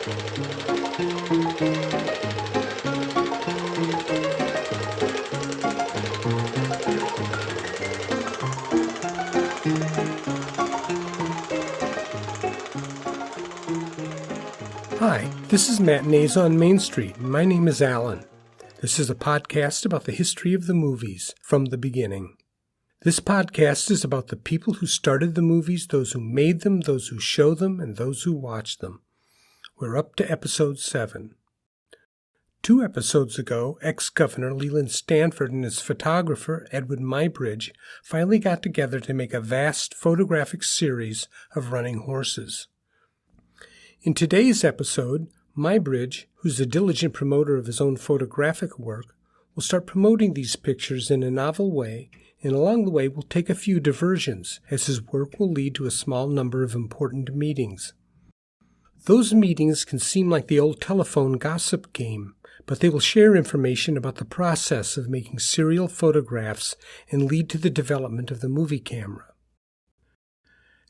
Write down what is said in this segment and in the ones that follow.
Hi, this is Matinees on Main Street, and my name is Alan. This is a podcast about the history of the movies from the beginning. This podcast is about the people who started the movies, those who made them, those who show them, and those who watch them. We're up to episode 7. 2 episodes ago, ex-Governor Leland Stanford and his photographer, Eadweard Muybridge, finally got together to make a vast photographic series of running horses. In today's episode, Muybridge, who's a diligent promoter of his own photographic work, will start promoting these pictures in a novel way, and along the way will take a few diversions, as his work will lead to a small number of important meetings. Those meetings can seem like the old telephone gossip game, but they will share information about the process of making serial photographs and lead to the development of the movie camera.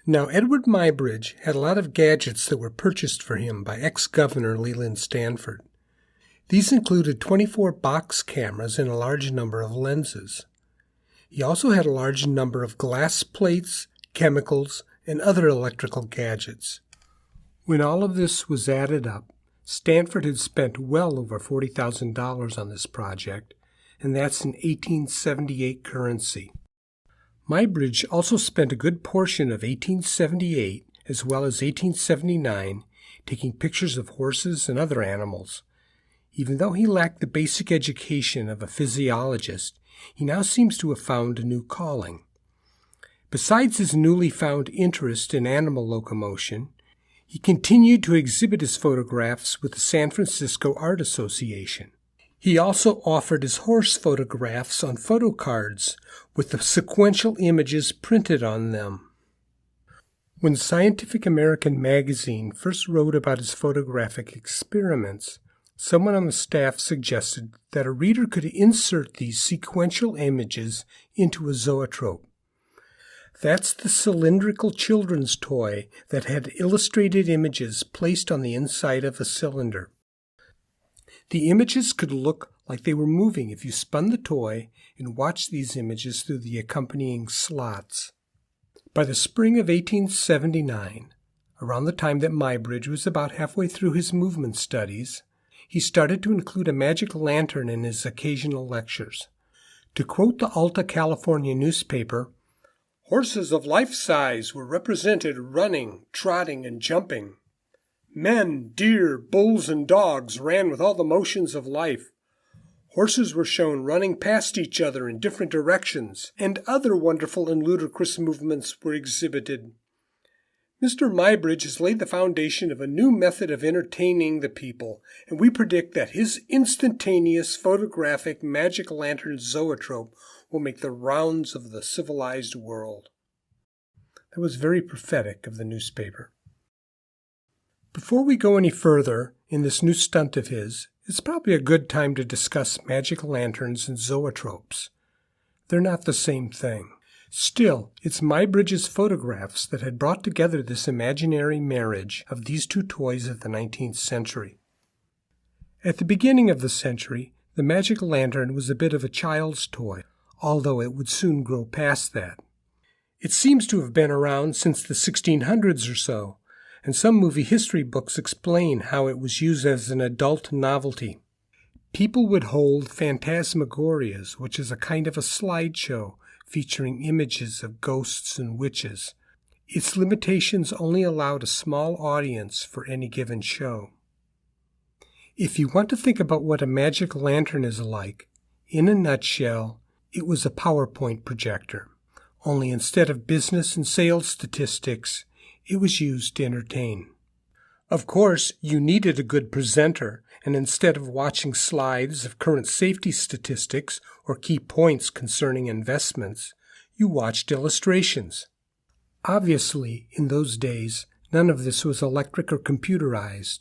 Now, Eadweard Muybridge had a lot of gadgets that were purchased for him by ex-Governor Leland Stanford. These included 24 box cameras and a large number of lenses. He also had a large number of glass plates, chemicals, and other electrical gadgets. When all of this was added up, Stanford had spent well over $40,000 on this project, and that's in 1878 currency. Muybridge also spent a good portion of 1878 as well as 1879 taking pictures of horses and other animals. Even though he lacked the basic education of a physiologist, he now seems to have found a new calling. Besides his newly found interest in animal locomotion, he continued to exhibit his photographs with the San Francisco Art Association. He also offered his horse photographs on photo cards with the sequential images printed on them. When Scientific American magazine first wrote about his photographic experiments, someone on the staff suggested that a reader could insert these sequential images into a zoetrope. That's the cylindrical children's toy that had illustrated images placed on the inside of a cylinder. The images could look like they were moving if you spun the toy and watched these images through the accompanying slots. By the spring of 1879, around the time that Muybridge was about halfway through his movement studies, he started to include a magic lantern in his occasional lectures. To quote the Alta California newspaper, "Horses of life size were represented running, trotting, and jumping. Men, deer, bulls, and dogs ran with all the motions of life. Horses were shown running past each other in different directions, and other wonderful and ludicrous movements were exhibited. Mr. Muybridge has laid the foundation of a new method of entertaining the people, and we predict that his instantaneous photographic magic lantern zoetrope will make the rounds of the civilized world." That was very prophetic of the newspaper. Before we go any further in this new stunt of his, it's probably a good time to discuss magic lanterns and zoetropes. They're not the same thing. Still, it's Muybridge's photographs that had brought together this imaginary marriage of these two toys of the 19th century. At the beginning of the century, the magic lantern was a bit of a child's toy, although it would soon grow past that. It seems to have been around since the 1600s or so, and some movie history books explain how it was used as an adult novelty. People would hold phantasmagorias, which is a kind of a slideshow featuring images of ghosts and witches. Its limitations only allowed a small audience for any given show. If you want to think about what a magic lantern is like, in a nutshell, it was a PowerPoint projector, only instead of business and sales statistics, it was used to entertain. Of course, you needed a good presenter, and instead of watching slides of current safety statistics or key points concerning investments, you watched illustrations. Obviously, in those days, none of this was electric or computerized.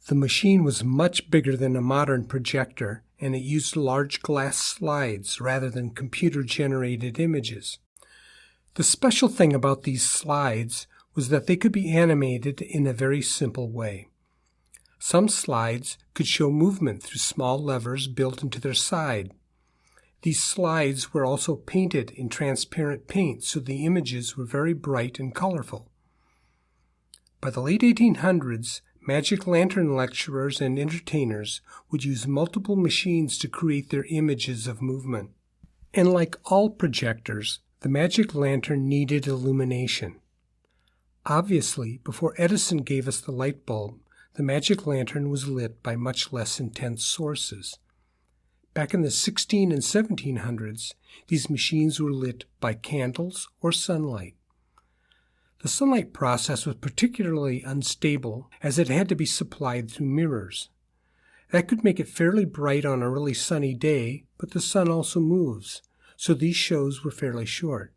The machine was much bigger than a modern projector, and it used large glass slides rather than computer-generated images. The special thing about these slides was that they could be animated in a very simple way. Some slides could show movement through small levers built into their side. These slides were also painted in transparent paint, so the images were very bright and colorful. By the late 1800s, magic lantern lecturers and entertainers would use multiple machines to create their images of movement. And like all projectors, the magic lantern needed illumination. Obviously, before Edison gave us the light bulb, the magic lantern was lit by much less intense sources. Back in the 16 and 1700s, these machines were lit by candles or sunlight. The sunlight process was particularly unstable as it had to be supplied through mirrors. That could make it fairly bright on a really sunny day, but the sun also moves, so these shows were fairly short.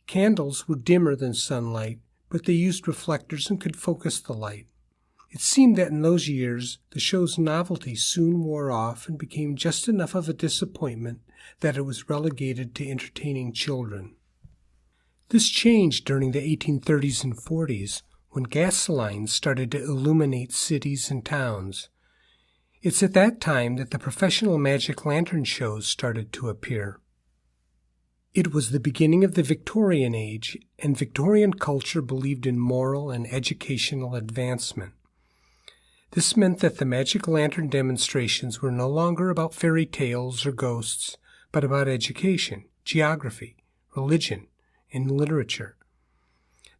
Candles were dimmer than sunlight, but they used reflectors and could focus the light. It seemed that in those years, the show's novelty soon wore off and became just enough of a disappointment that it was relegated to entertaining children. This changed during the 1830s and 40s, when gas lines started to illuminate cities and towns. It's at that time that the professional magic lantern shows started to appear. It was the beginning of the Victorian age, and Victorian culture believed in moral and educational advancement. This meant that the magic lantern demonstrations were no longer about fairy tales or ghosts, but about education, geography, religion, and literature.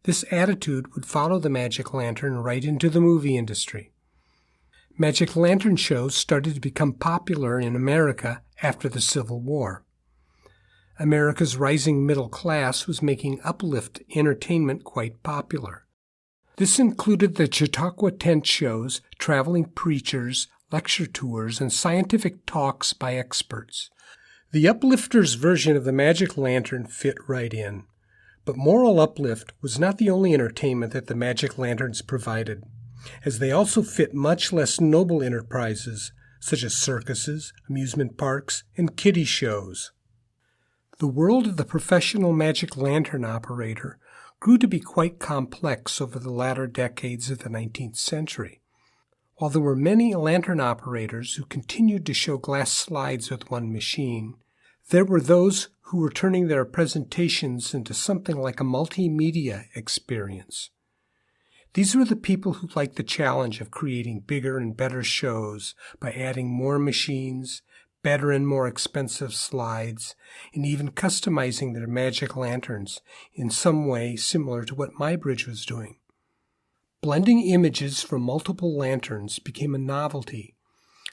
This attitude would follow the magic lantern right into the movie industry. Magic lantern shows started to become popular in America after the Civil War. America's rising middle class was making uplift entertainment quite popular. This included the Chautauqua tent shows, traveling preachers, lecture tours, and scientific talks by experts. The uplifters' version of the magic lantern fit right in. But moral uplift was not the only entertainment that the magic lanterns provided, as they also fit much less noble enterprises, such as circuses, amusement parks, and kiddie shows. The world of the professional magic lantern operator grew to be quite complex over the latter decades of the 19th century. While there were many lantern operators who continued to show glass slides with one machine, there were those who were turning their presentations into something like a multimedia experience. These were the people who liked the challenge of creating bigger and better shows by adding more machines, better and more expensive slides, and even customizing their magic lanterns in some way similar to what Muybridge was doing. Blending images from multiple lanterns became a novelty,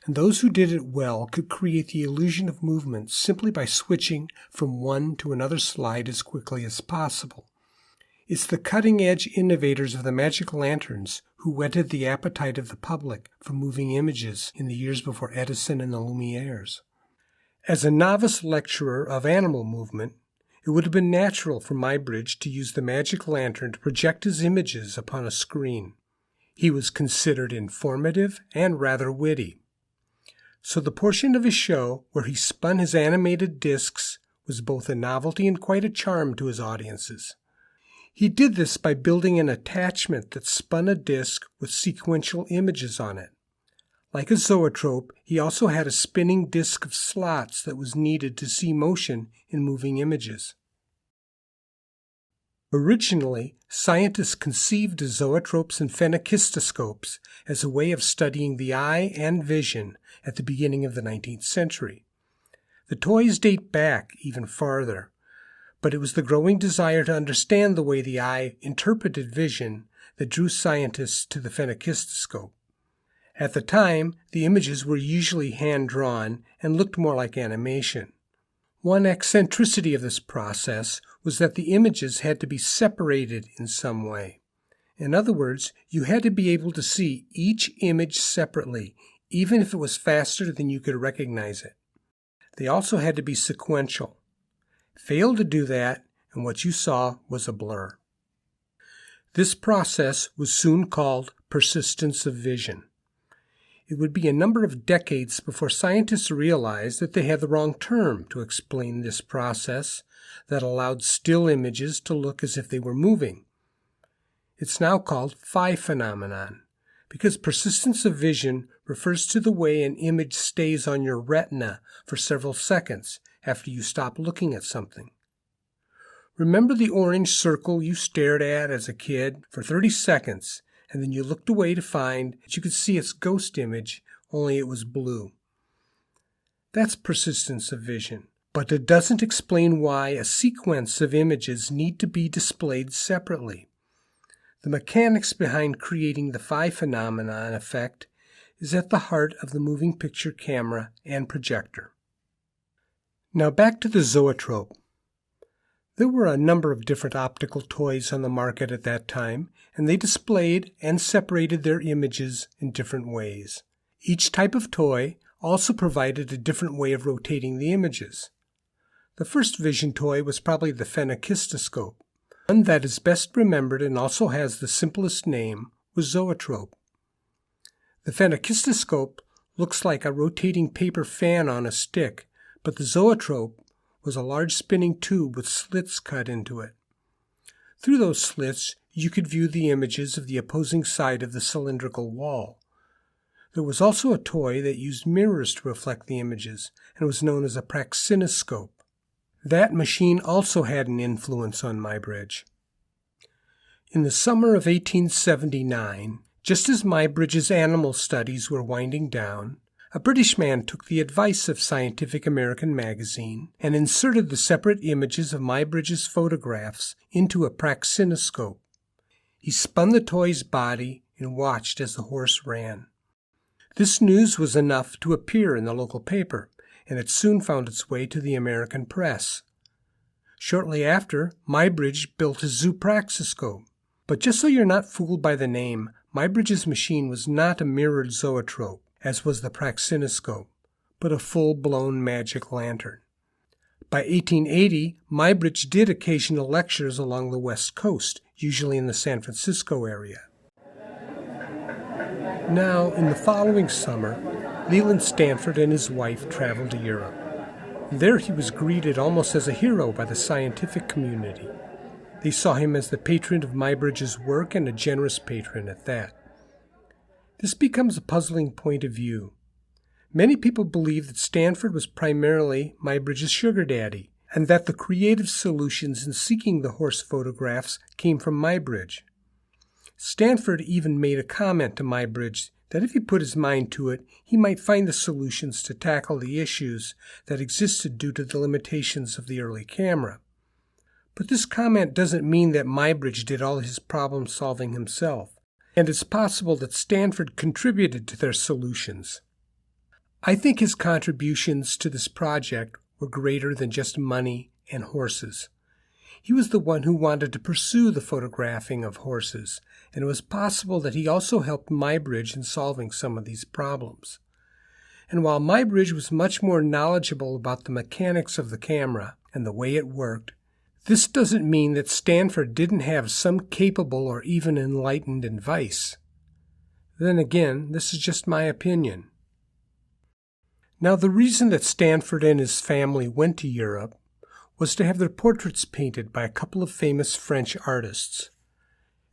and those who did it well could create the illusion of movement simply by switching from one to another slide as quickly as possible. It's the cutting-edge innovators of the magic lanterns who whetted the appetite of the public for moving images in the years before Edison and the Lumieres. As a novice lecturer of animal movement, it would have been natural for Muybridge to use the magic lantern to project his images upon a screen. He was considered informative and rather witty. So the portion of his show where he spun his animated discs was both a novelty and quite a charm to his audiences. He did this by building an attachment that spun a disc with sequential images on it. Like a zoetrope, he also had a spinning disc of slots that was needed to see motion in moving images. Originally, scientists conceived of zoetropes and phenakistoscopes as a way of studying the eye and vision at the beginning of the 19th century. The toys date back even farther, but it was the growing desire to understand the way the eye interpreted vision that drew scientists to the phenakistoscope. At the time, the images were usually hand-drawn and looked more like animation. One eccentricity of this process was that the images had to be separated in some way. In other words, you had to be able to see each image separately, even if it was faster than you could recognize it. They also had to be sequential. Fail to do that, and what you saw was a blur. This process was soon called persistence of vision. It would be a number of decades before scientists realized that they had the wrong term to explain this process that allowed still images to look as if they were moving. It's now called phi phenomenon. because persistence of vision refers to the way an image stays on your retina for several seconds after you stop looking at something. Remember the orange circle you stared at as a kid for 30 seconds, and then you looked away to find that you could see its ghost image, only it was blue. That's persistence of vision, but it doesn't explain why a sequence of images need to be displayed separately. The mechanics behind creating the phi phenomenon effect is at the heart of the moving picture camera and projector. Now back to the zoetrope. There were a number of different optical toys on the market at that time, and they displayed and separated their images in different ways. Each type of toy also provided a different way of rotating the images. The first vision toy was probably the phenakistoscope. One that is best remembered and also has the simplest name was zoetrope. The phenakistoscope looks like a rotating paper fan on a stick, but the zoetrope was a large spinning tube with slits cut into it. Through those slits, you could view the images of the opposing side of the cylindrical wall. There was also a toy that used mirrors to reflect the images and was known as a praxinoscope. That machine also had an influence on Muybridge. In the summer of 1879, just as Muybridge's animal studies were winding down, a British man took the advice of Scientific American magazine and inserted the separate images of Muybridge's photographs into a praxinoscope. He spun the toy's body and watched as the horse ran. This news was enough to appear in the local paper, and it soon found its way to the American press. Shortly after, Muybridge built his zoopraxiscope. But just so you're not fooled by the name, Muybridge's machine was not a mirrored zoetrope, as was the praxinoscope, but a full-blown magic lantern. By 1880, Muybridge did occasional lectures along the West Coast, usually in the San Francisco area. Now, in the following summer, Leland Stanford and his wife traveled to Europe. There he was greeted almost as a hero by the scientific community. They saw him as the patron of Muybridge's work, and a generous patron at that. This becomes a puzzling point of view. Many people believe that Stanford was primarily Muybridge's sugar daddy, and that the creative solutions in seeking the horse photographs came from Muybridge. Stanford even made a comment to Muybridge that if he put his mind to it, he might find the solutions to tackle the issues that existed due to the limitations of the early camera. But this comment doesn't mean that Muybridge did all his problem-solving himself, and it's possible that Stanford contributed to their solutions. I think his contributions to this project were greater than just money and horses. He was the one who wanted to pursue the photographing of horses, and it was possible that he also helped Muybridge in solving some of these problems. And while Muybridge was much more knowledgeable about the mechanics of the camera and the way it worked, this doesn't mean that Stanford didn't have some capable or even enlightened advice. Then again, this is just my opinion. Now, the reason that Stanford and his family went to Europe was to have their portraits painted by a couple of famous French artists.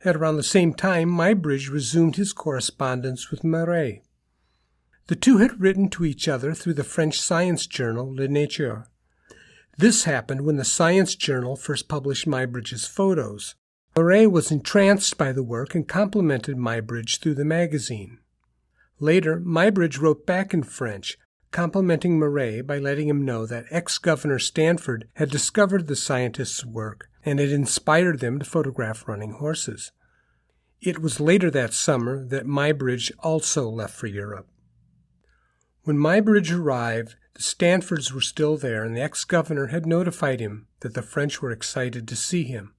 At around the same time, Muybridge resumed his correspondence with Marey. The two had written to each other through the French science journal Le Nature. This happened when the science journal first published Muybridge's photos. Marey was entranced by the work and complimented Muybridge through the magazine. Later, Muybridge wrote back in French, complimenting Marey by letting him know that ex-Governor Stanford had discovered the scientist's work and had inspired them to photograph running horses. It was later that summer that Muybridge also left for Europe. When Muybridge arrived, the Stanfords were still there, and the ex-governor had notified him that the French were excited to see him.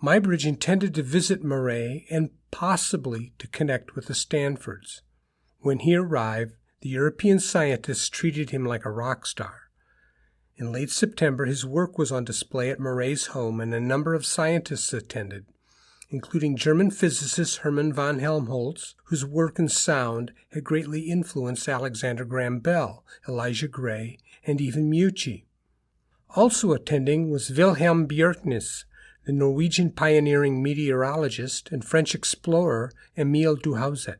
Muybridge intended to visit Marey and possibly to connect with the Stanfords. When he arrived, the European scientists treated him like a rock star. In late September, his work was on display at Marey's home, and a number of scientists attended, including German physicist Hermann von Helmholtz, whose work in sound had greatly influenced Alexander Graham Bell, Elijah Gray, and even Meucci. Also attending was Wilhelm Bjerknes, the Norwegian pioneering meteorologist and French explorer Émile Duhausset.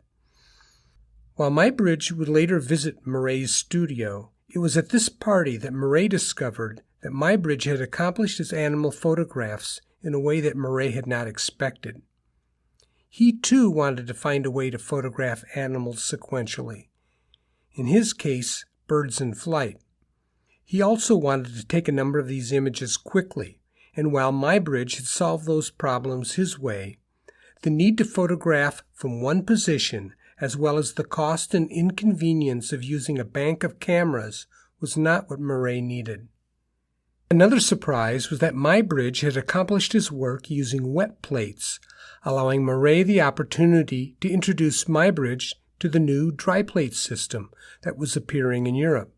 While Muybridge would later visit Marey's studio, it was at this party that Marey discovered that Muybridge had accomplished his animal photographs in a way that Marey had not expected. He too wanted to find a way to photograph animals sequentially. In his case, birds in flight. He also wanted to take a number of these images quickly, and while Muybridge had solved those problems his way, the need to photograph from one position, as well as the cost and inconvenience of using a bank of cameras, was not what Marey needed. Another surprise was that Muybridge had accomplished his work using wet plates, allowing Marey the opportunity to introduce Muybridge to the new dry plate system that was appearing in Europe.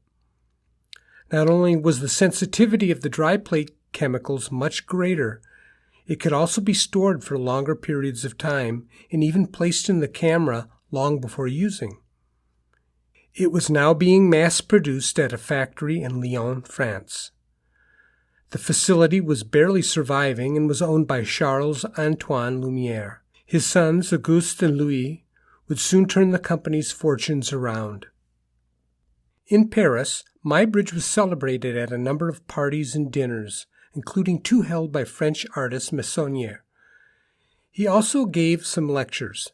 Not only was the sensitivity of the dry plate chemicals much greater, it could also be stored for longer periods of time and even placed in the camera long before using. It was now being mass-produced at a factory in Lyon, France. The facility was barely surviving and was owned by Charles-Antoine Lumière. His sons, Auguste and Louis, would soon turn the company's fortunes around. In Paris, Muybridge was celebrated at a number of parties and dinners, including two held by French artist Meissonier. He also gave some lectures.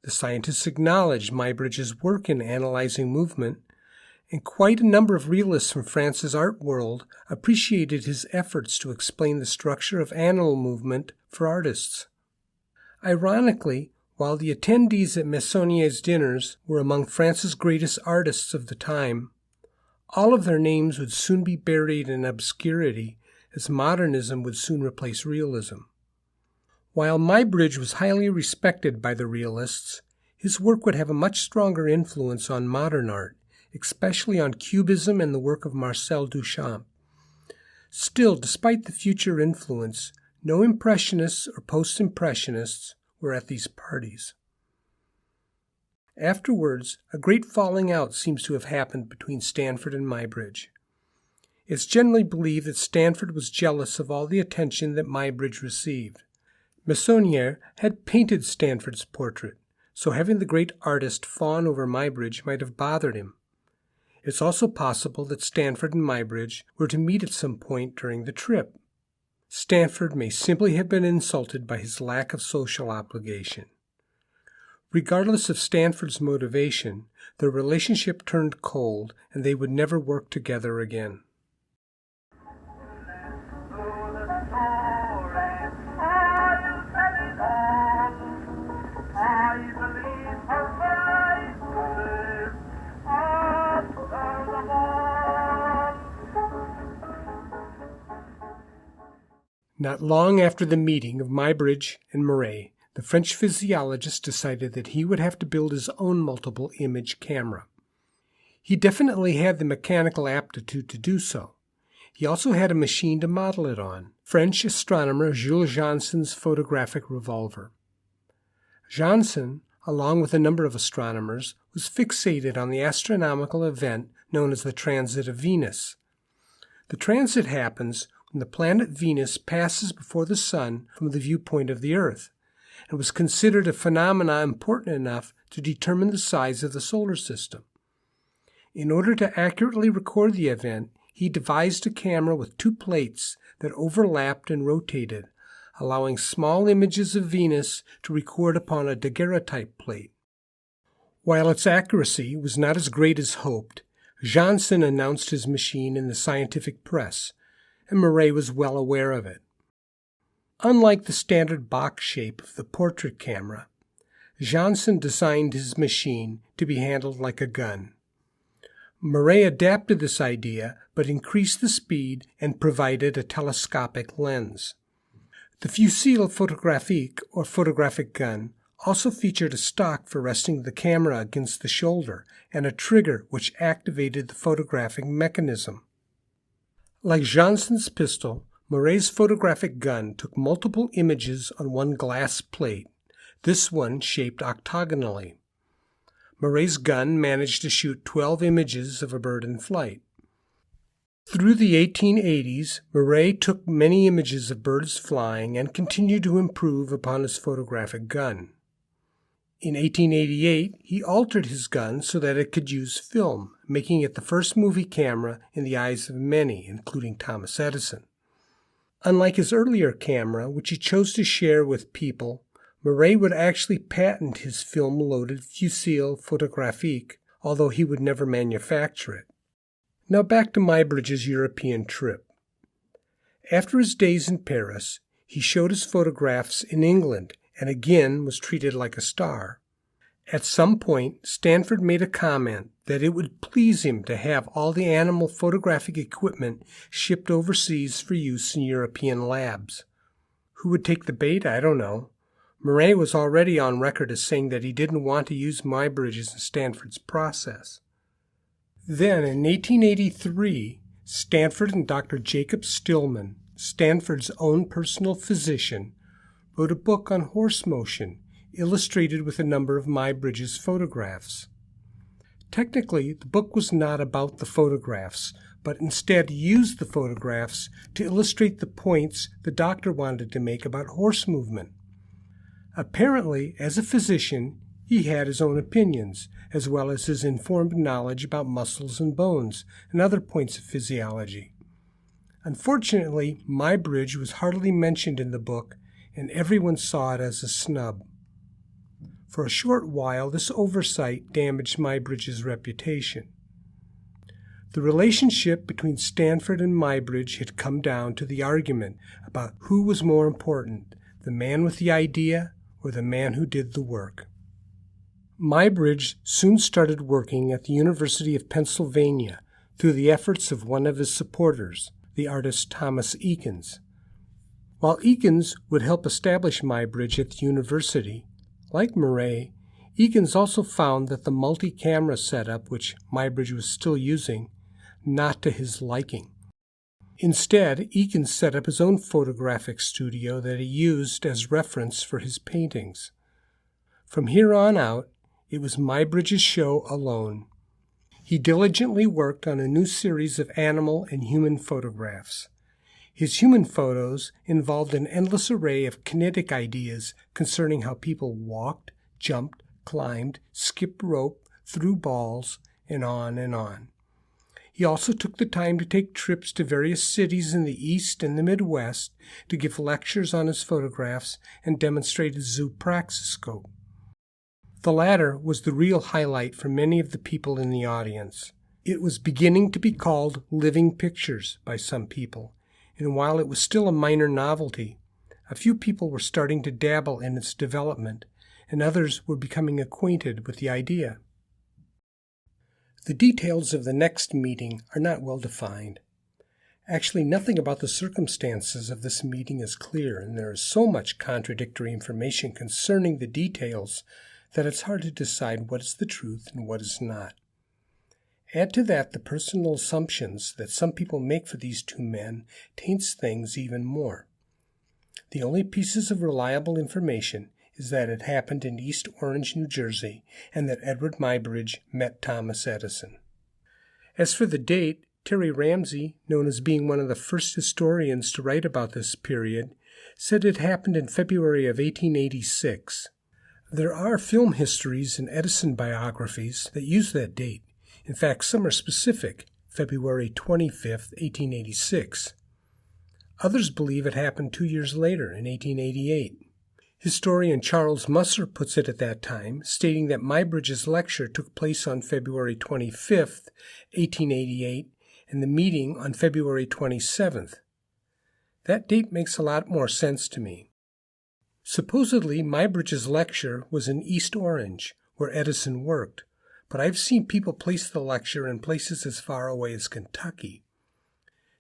The scientists acknowledged Muybridge's work in analyzing movement, and quite a number of realists from France's art world appreciated his efforts to explain the structure of animal movement for artists. Ironically, while the attendees at Meissonier's dinners were among France's greatest artists of the time, all of their names would soon be buried in obscurity, as modernism would soon replace realism. While Muybridge was highly respected by the realists, his work would have a much stronger influence on modern art, especially on Cubism and the work of Marcel Duchamp. Still, despite the future influence, no Impressionists or Post-Impressionists were at these parties. Afterwards, a great falling out seems to have happened between Stanford and Muybridge. It's generally believed that Stanford was jealous of all the attention that Muybridge received. Meissonier had painted Stanford's portrait, so having the great artist fawn over Muybridge might have bothered him. It's also possible that Stanford and Muybridge were to meet at some point during the trip. Stanford may simply have been insulted by his lack of social obligation. Regardless of Stanford's motivation, their relationship turned cold, and they would never work together again. Not long after the meeting of Muybridge and Marey, the French physiologist decided that he would have to build his own multiple image camera. He definitely had the mechanical aptitude to do so. He also had a machine to model it on, French astronomer Jules Jansen's photographic revolver. Jansen, along with a number of astronomers, was fixated on the astronomical event known as the transit of Venus. The transit happens when the planet Venus passes before the Sun from the viewpoint of the Earth, and was considered a phenomenon important enough to determine the size of the solar system. In order to accurately record the event, he devised a camera with two plates that overlapped and rotated, allowing small images of Venus to record upon a daguerreotype plate. While its accuracy was not as great as hoped, Jansen announced his machine in the scientific press, and Marey was well aware of it. Unlike the standard box shape of the portrait camera, Jansen designed his machine to be handled like a gun. Marey adapted this idea, but increased the speed and provided a telescopic lens. The fusil photographique, or photographic gun, also featured a stock for resting the camera against the shoulder and a trigger which activated the photographic mechanism. Like Jansen's pistol, Marey's photographic gun took multiple images on one glass plate, this one shaped octagonally. Marey's gun managed to shoot 12 images of a bird in flight. Through the 1880s, Marey took many images of birds flying and continued to improve upon his photographic gun. In 1888, he altered his gun so that it could use film, making it the first movie camera in the eyes of many, including Thomas Edison. Unlike his earlier camera, which he chose to share with people, Marey would actually patent his film-loaded fusil photographique, although he would never manufacture it. Now back to Muybridge's European trip. After his days in Paris, he showed his photographs in England and again was treated like a star. At some point, Stanford made a comment that it would please him to have all the animal photographic equipment shipped overseas for use in European labs. Who would take the bait? I don't know. Marey was already on record as saying that he didn't want to use Muybridge's and Stanford's process. Then, in 1883, Stanford and Dr. Jacob Stillman, Stanford's own personal physician, wrote a book on horse motion, illustrated with a number of Muybridge's photographs. Technically, the book was not about the photographs, but instead used the photographs to illustrate the points the doctor wanted to make about horse movement. Apparently, as a physician, he had his own opinions, as well as his informed knowledge about muscles and bones and other points of physiology. Unfortunately, Muybridge was hardly mentioned in the book, and everyone saw it as a snub. For a short while, this oversight damaged Muybridge's reputation. The relationship between Stanford and Muybridge had come down to the argument about who was more important, the man with the idea or the man who did the work. Muybridge soon started working at the University of Pennsylvania through the efforts of one of his supporters, the artist Thomas Edison. While Edison would help establish Muybridge at the university, like Marey, Edison also found that the multi-camera setup, which Muybridge was still using, not to his liking. Instead, Edison set up his own photographic studio that he used as reference for his paintings. From here on out, it was Muybridge's show alone. He diligently worked on a new series of animal and human photographs. His human photos involved an endless array of kinetic ideas concerning how people walked, jumped, climbed, skipped rope, threw balls, and on and on. He also took the time to take trips to various cities in the East and the Midwest to give lectures on his photographs and demonstrate his zoopraxiscope. The latter was the real highlight for many of the people in the audience. It was beginning to be called living pictures by some people, and while it was still a minor novelty, a few people were starting to dabble in its development, and others were becoming acquainted with the idea. The details of the next meeting are not well defined. Actually, nothing about the circumstances of this meeting is clear, and there is so much contradictory information concerning the details that it's hard to decide what is the truth and what is not. Add to that the personal assumptions that some people make for these two men taints things even more. The only pieces of reliable information is that it happened in East Orange, New Jersey, and that Eadweard Muybridge met Thomas Edison. As for the date, Terry Ramsey, known as being one of the first historians to write about this period, said it happened in February of 1886. There are film histories and Edison biographies that use that date. In fact, some are specific, February 25, 1886. Others believe it happened 2 years later, in 1888. Historian Charles Musser puts it at that time, stating that Muybridge's lecture took place on February 25, 1888, and the meeting on February 27th. That date makes a lot more sense to me. Supposedly, Muybridge's lecture was in East Orange, where Edison worked, but I've seen people place the lecture in places as far away as Kentucky.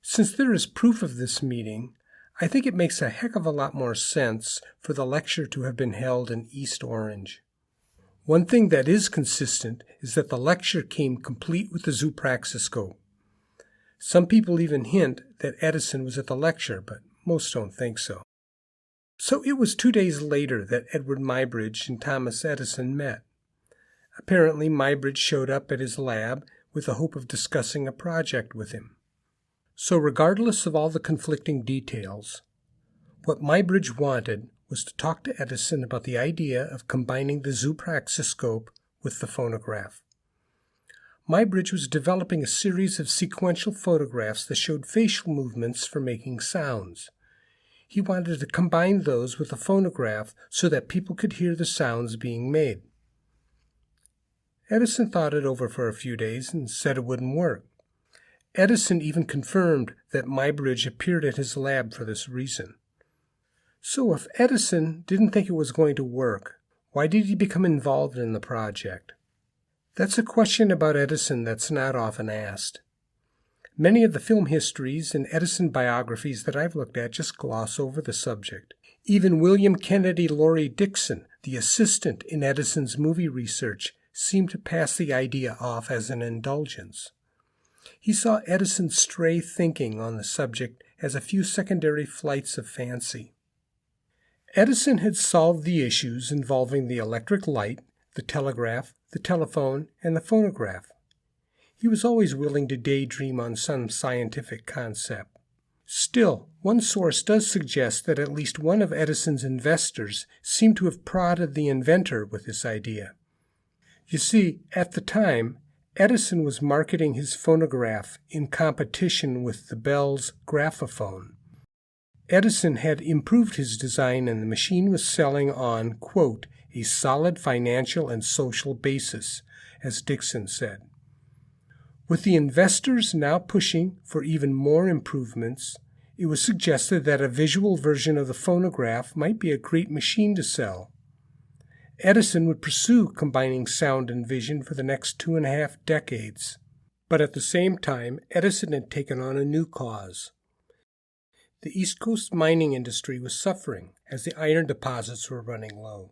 Since there is proof of this meeting, I think it makes a heck of a lot more sense for the lecture to have been held in East Orange. One thing that is consistent is that the lecture came complete with the zoopraxiscope. Some people even hint that Edison was at the lecture, but most don't think so. So it was 2 days later that Eadweard Muybridge and Thomas Edison met. Apparently, Muybridge showed up at his lab with the hope of discussing a project with him. So regardless of all the conflicting details, what Muybridge wanted was to talk to Edison about the idea of combining the zoopraxiscope with the phonograph. Muybridge was developing a series of sequential photographs that showed facial movements for making sounds. He wanted to combine those with the phonograph so that people could hear the sounds being made. Edison thought it over for a few days and said it wouldn't work. Edison even confirmed that Muybridge appeared at his lab for this reason. So if Edison didn't think it was going to work, why did he become involved in the project? That's a question about Edison that's not often asked. Many of the film histories and Edison biographies that I've looked at just gloss over the subject. Even William Kennedy Laurie Dixon, the assistant in Edison's movie research, seemed to pass the idea off as an indulgence. He saw Edison's stray thinking on the subject as a few secondary flights of fancy. Edison had solved the issues involving the electric light, the telegraph, the telephone, and the phonograph. He was always willing to daydream on some scientific concept. Still, one source does suggest that at least one of Edison's investors seemed to have prodded the inventor with this idea. You see, at the time, Edison was marketing his phonograph in competition with the Bell's graphophone. Edison had improved his design and the machine was selling on, quote, a solid financial and social basis, as Dixon said. With the investors now pushing for even more improvements, it was suggested that a visual version of the phonograph might be a great machine to sell. Edison would pursue combining sound and vision for the next 2.5 decades. But at the same time, Edison had taken on a new cause. The East Coast mining industry was suffering as the iron deposits were running low.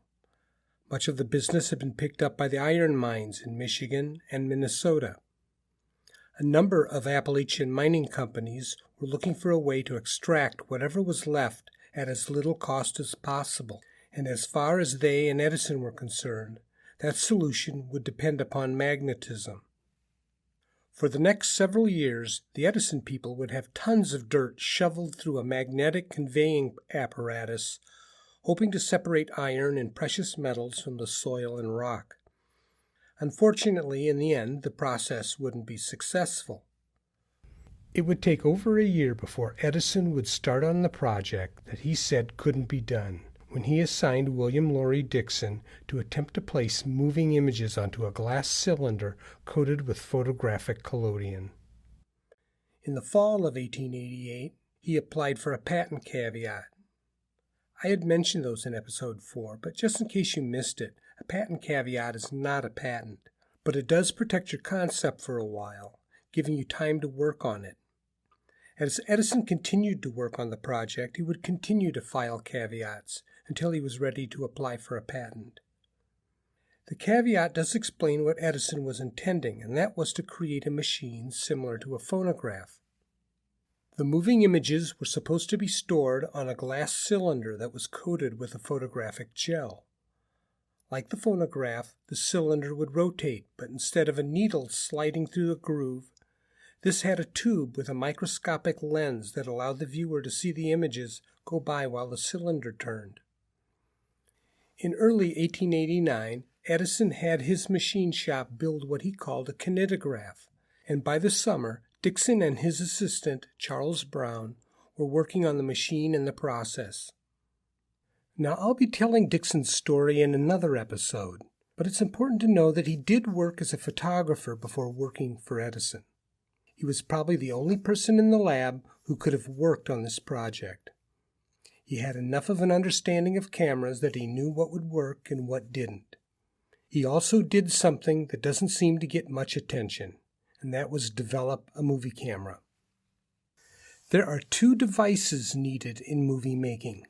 Much of the business had been picked up by the iron mines in Michigan and Minnesota. A number of Appalachian mining companies were looking for a way to extract whatever was left at as little cost as possible, and as far as they and Edison were concerned, that solution would depend upon magnetism. For the next several years, the Edison people would have tons of dirt shoveled through a magnetic conveying apparatus, hoping to separate iron and precious metals from the soil and rock. Unfortunately, in the end, the process wouldn't be successful. It would take over a year before Edison would start on the project that he said couldn't be done, when he assigned William Laurie Dixon to attempt to place moving images onto a glass cylinder coated with photographic collodion. In the fall of 1888, he applied for a patent caveat. I had mentioned those in episode 4, but just in case you missed it, a patent caveat is not a patent, but it does protect your concept for a while, giving you time to work on it. As Edison continued to work on the project, he would continue to file caveats until he was ready to apply for a patent. The caveat does explain what Edison was intending, and that was to create a machine similar to a phonograph. The moving images were supposed to be stored on a glass cylinder that was coated with a photographic gel. Like the phonograph, the cylinder would rotate, but instead of a needle sliding through the groove, this had a tube with a microscopic lens that allowed the viewer to see the images go by while the cylinder turned. In early 1889, Edison had his machine shop build what he called a kinetograph, and by the summer, Dixon and his assistant, Charles Brown, were working on the machine and the process. Now, I'll be telling Dixon's story in another episode, but it's important to know that he did work as a photographer before working for Edison. He was probably the only person in the lab who could have worked on this project. He had enough of an understanding of cameras that he knew what would work and what didn't. He also did something that doesn't seem to get much attention, and that was develop a movie camera. There are 2 devices needed in movie making: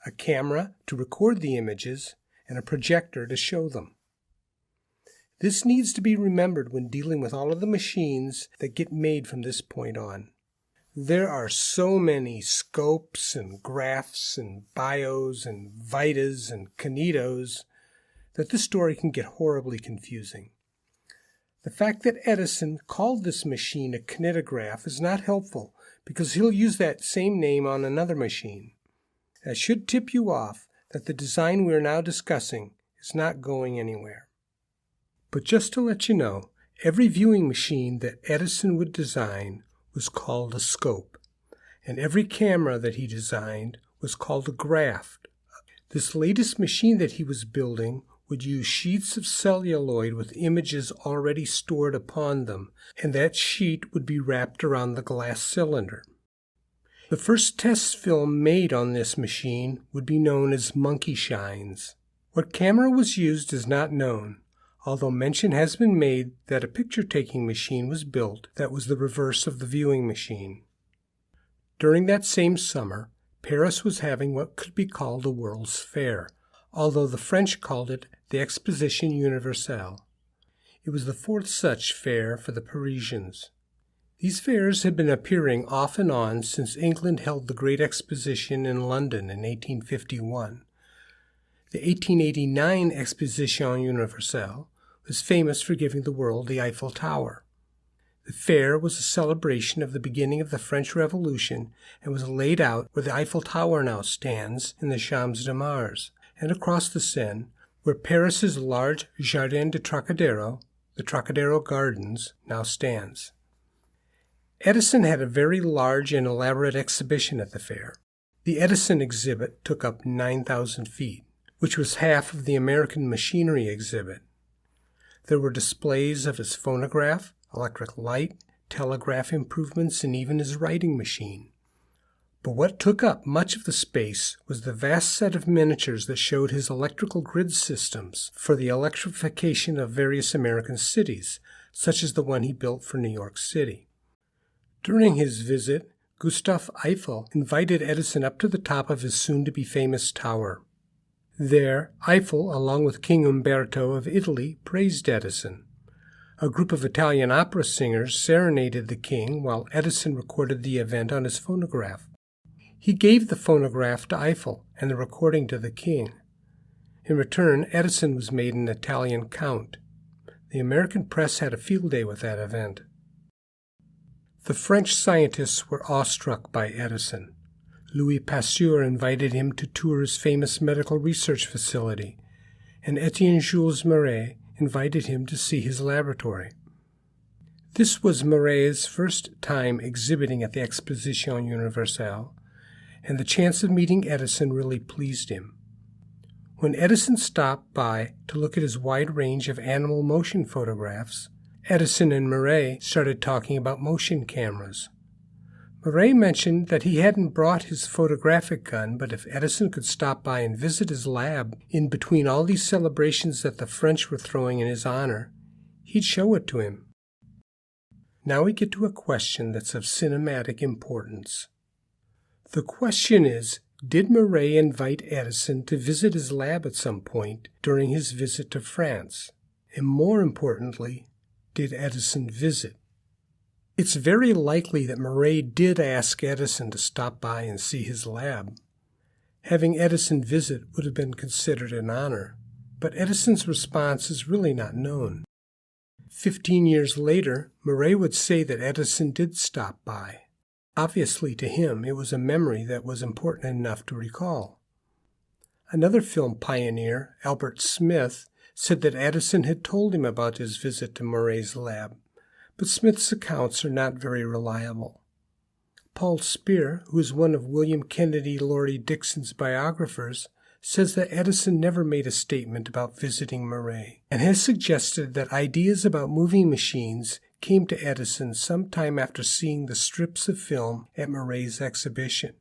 a camera to record the images and a projector to show them. This needs to be remembered when dealing with all of the machines that get made from this point on. There are so many scopes and graphs and bios and vitas and kinetos that this story can get horribly confusing. The fact that Edison called this machine a kinetograph is not helpful because he'll use that same name on another machine. That should tip you off that the design we are now discussing is not going anywhere. But just to let you know, every viewing machine that Edison would design was called a scope, and every camera that he designed was called a graph. This latest machine that he was building would use sheets of celluloid with images already stored upon them, and that sheet would be wrapped around the glass cylinder. The first test film made on this machine would be known as monkey shines. What camera was used is not known, although mention has been made that a picture-taking machine was built that was the reverse of the viewing machine. During that same summer, Paris was having what could be called a World's Fair, although the French called it the Exposition Universelle. It was the fourth such fair for the Parisians. These fairs had been appearing off and on since England held the Great Exposition in London in 1851. The 1889 Exposition Universelle was famous for giving the world the Eiffel Tower. The fair was a celebration of the beginning of the French Revolution and was laid out where the Eiffel Tower now stands in the Champs de Mars, and across the Seine, where Paris's large Jardin de Trocadero, the Trocadero Gardens, now stands. Edison had a very large and elaborate exhibition at the fair. The Edison exhibit took up 9,000 feet, which was half of the American machinery exhibit. There were displays of his phonograph, electric light, telegraph improvements, and even his writing machine. But what took up much of the space was the vast set of miniatures that showed his electrical grid systems for the electrification of various American cities, such as the one he built for New York City. During his visit, Gustave Eiffel invited Edison up to the top of his soon-to-be famous tower. There, Eiffel, along with King Umberto of Italy, praised Edison. A group of Italian opera singers serenaded the king while Edison recorded the event on his phonograph. He gave the phonograph to Eiffel and the recording to the king. In return, Edison was made an Italian count. The American press had a field day with that event. The French scientists were awestruck by Edison. Louis Pasteur invited him to tour his famous medical research facility, and Etienne-Jules Marey invited him to see his laboratory. This was Marey's first time exhibiting at the Exposition Universelle, and the chance of meeting Edison really pleased him. When Edison stopped by to look at his wide range of animal motion photographs, Edison and Marey started talking about motion cameras. Marey mentioned that he hadn't brought his photographic gun, but if Edison could stop by and visit his lab in between all these celebrations that the French were throwing in his honor, he'd show it to him. Now we get to a question that's of cinematic importance. The question is, did Marey invite Edison to visit his lab at some point during his visit to France? And more importantly, did Edison visit? It's very likely that Marey did ask Edison to stop by and see his lab. Having Edison visit would have been considered an honor, but Edison's response is really not known. 15 years later, Marey would say that Edison did stop by. Obviously, to him, it was a memory that was important enough to recall. Another film pioneer, Albert Smith, said that Edison had told him about his visit to Marey's lab, but Smith's accounts are not very reliable. Paul Speer, who is one of William Kennedy Laurie Dixon's biographers, says that Edison never made a statement about visiting Marey, and has suggested that ideas about moving machines came to Edison sometime after seeing the strips of film at Marey's exhibition.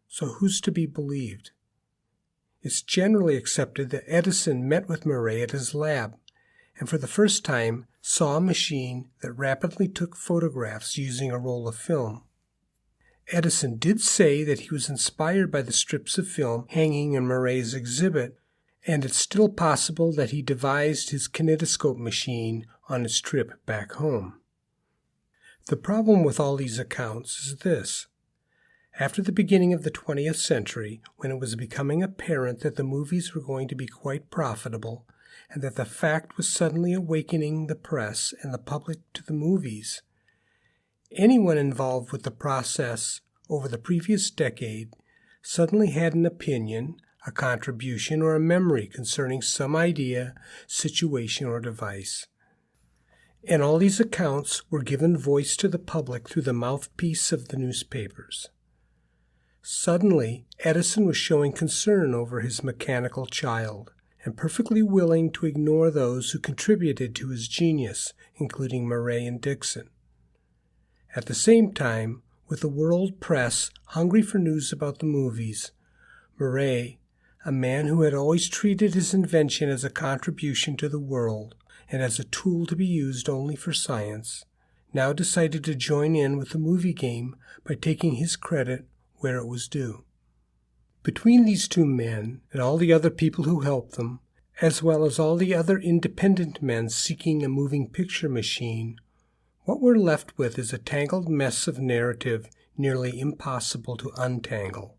So who's to be believed? It's generally accepted that Edison met with Marey at his lab, and for the first time saw a machine that rapidly took photographs using a roll of film. Edison did say that he was inspired by the strips of film hanging in Marey's exhibit, and it's still possible that he devised his kinetoscope machine on his trip back home. The problem with all these accounts is this. After the beginning of the 20th century, when it was becoming apparent that the movies were going to be quite profitable, and that the fact was suddenly awakening the press and the public to the movies. Anyone involved with the process over the previous decade suddenly had an opinion, a contribution, or a memory concerning some idea, situation, or device. And all these accounts were given voice to the public through the mouthpiece of the newspapers. Suddenly, Edison was showing concern over his mechanical child, and perfectly willing to ignore those who contributed to his genius, including Marey and Dickson. At the same time, with the world press hungry for news about the movies, Marey, a man who had always treated his invention as a contribution to the world and as a tool to be used only for science, now decided to join in with the movie game by taking his credit where it was due. Between these two men and all the other people who helped them, as well as all the other independent men seeking a moving picture machine, what we're left with is a tangled mess of narrative nearly impossible to untangle.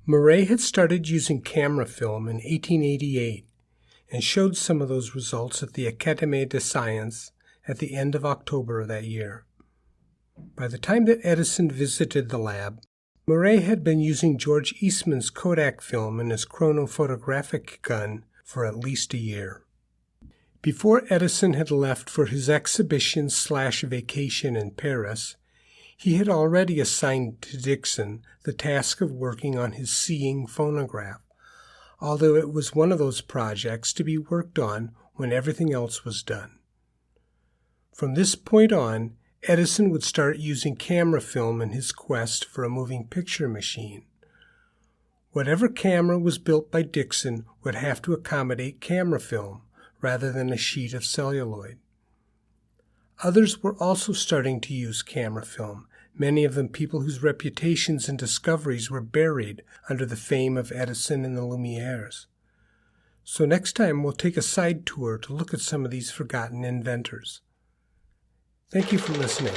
Marey had started using camera film in 1888 and showed some of those results at the Académie des Sciences at the end of October of that year. By the time that Edison visited the lab, Marey had been using George Eastman's Kodak film in his chronophotographic gun for at least a year. Before Edison had left for his exhibition/vacation in Paris, he had already assigned to Dickson the task of working on his seeing phonograph, although it was one of those projects to be worked on when everything else was done. From this point on, Edison would start using camera film in his quest for a moving picture machine. Whatever camera was built by Dickson would have to accommodate camera film rather than a sheet of celluloid. Others were also starting to use camera film, many of them people whose reputations and discoveries were buried under the fame of Edison and the Lumieres. So next time we'll take a side tour to look at some of these forgotten inventors. Thank you for listening.